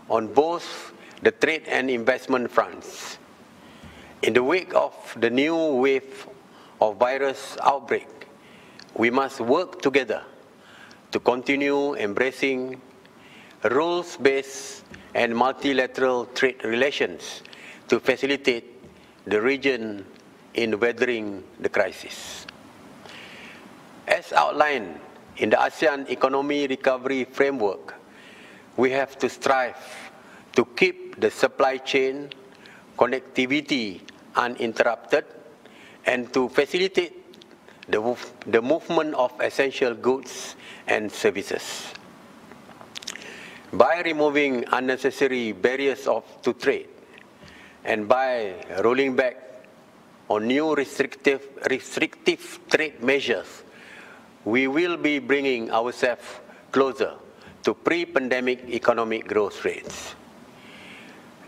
on both the trade and investment fronts. In the wake of the new wave of virus outbreak, we must work together to continue embracing rules-based and multilateral trade relations to facilitate the region in weathering the crisis. As outlined in the ASEAN Economy Recovery Framework, we have to strive to keep the supply chain connectivity uninterrupted and to facilitate the movement of essential goods and services. By removing unnecessary barriers to trade and by rolling back on new restrictive trade measures, we will be bringing ourselves closer to pre-pandemic economic growth rates.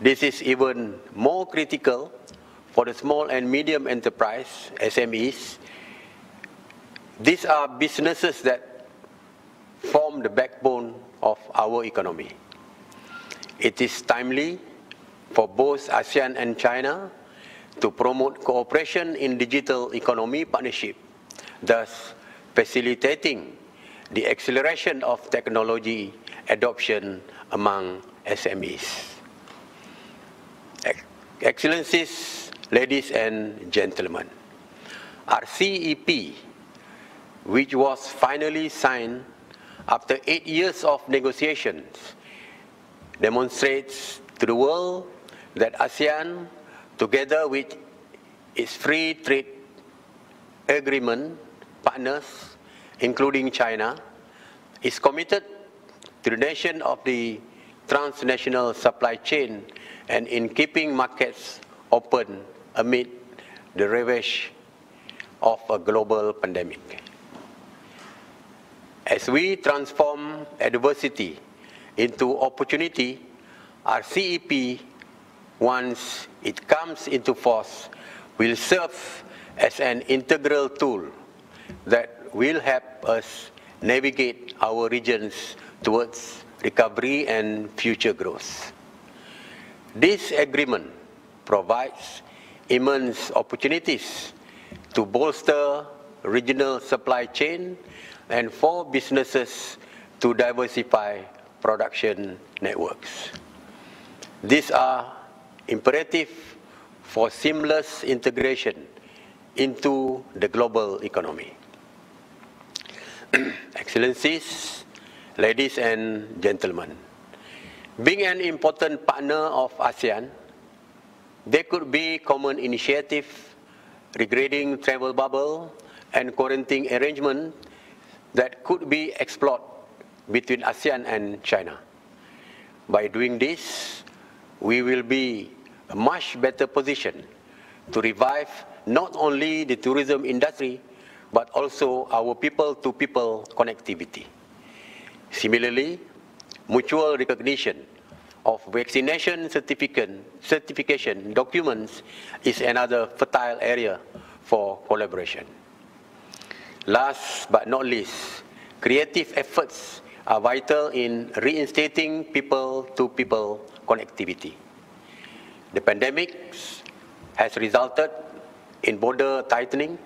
This is even more critical for the small and medium enterprise, SMEs. These are businesses that form the backbone of our economy. It is timely for both ASEAN and China to promote cooperation in digital economy partnership, thus facilitating the acceleration of technology adoption among SMEs. Excellencies, ladies and gentlemen, our CEP, which was finally signed after 8 years of negotiations, demonstrates to the world that ASEAN, together with its free trade agreement partners, including China, is committed to the nation of the transnational supply chain and in keeping markets open amid the ravage of a global pandemic. As we transform adversity into opportunity, our CEP, once it comes into force, will serve as an integral tool that will help us navigate our regions towards recovery and future growth. This agreement provides immense opportunities to bolster regional supply chain and for businesses to diversify production networks. These are imperative for seamless integration into the global economy. Excellencies, ladies and gentlemen, being an important partner of ASEAN, there could be common initiative regarding travel bubble and quarantine arrangement that could be explored between ASEAN and China. By doing this, we will be a much better position to revive not only the tourism industry, but also our people-to-people connectivity. Similarly, mutual recognition of vaccination certification documents is another fertile area for collaboration. Last but not least, creative efforts are vital in reinstating people-to-people connectivity. The pandemic has resulted in border tightening,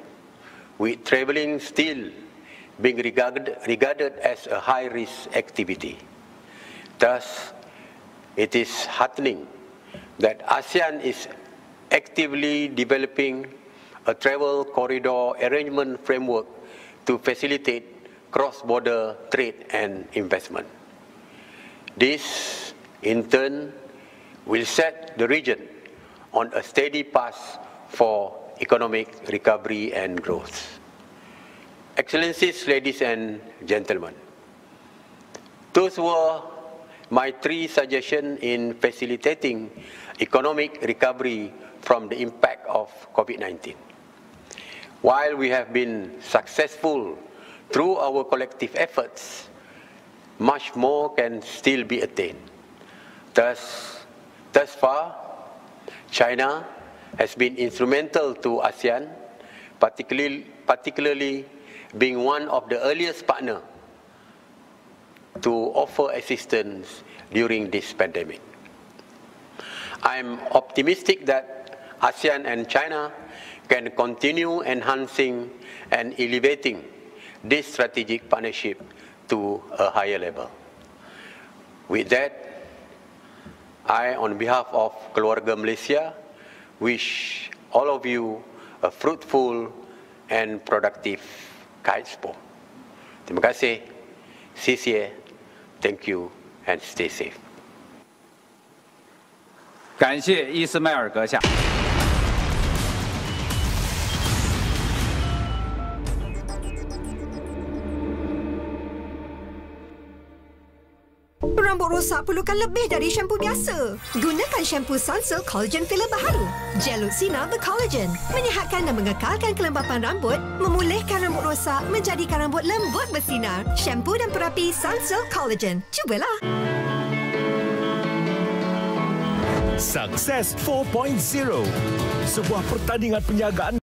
with traveling still being regarded as a high-risk activity. Thus, it is heartening that ASEAN is actively developing a travel corridor arrangement framework to facilitate cross-border trade and investment. This, in turn, will set the region on a steady path for economic recovery and growth. Excellencies, ladies and gentlemen, those were my 3 suggestions in facilitating economic recovery from the impact of COVID-19. While we have been successful through our collective efforts, much more can still be attained. Thus far, China has been instrumental to ASEAN, particularly being one of the earliest partners to offer assistance during this pandemic. I'm optimistic that ASEAN and China can continue enhancing and elevating this strategic partnership to a higher level. With that, I, on behalf of Keluarga Malaysia, wish all of you a fruitful and productive CAEXPO. Terima kasih, 谢谢, thank you, and stay safe. 感谢伊斯麦尔阁下。Rambut rosak perlukan lebih dari shampoo biasa. Gunakan shampoo Sunsilk Collagen Filler baharu. Gel Luxina bercollagen. Menyihatkan dan mengekalkan kelembapan rambut, memulihkan rambut rosak, menjadikan rambut lembut bersinar. Shampoo dan perapi Sunsilk Collagen. Cubalah. Sukses 4.0. Sebuah pertandingan penjagaan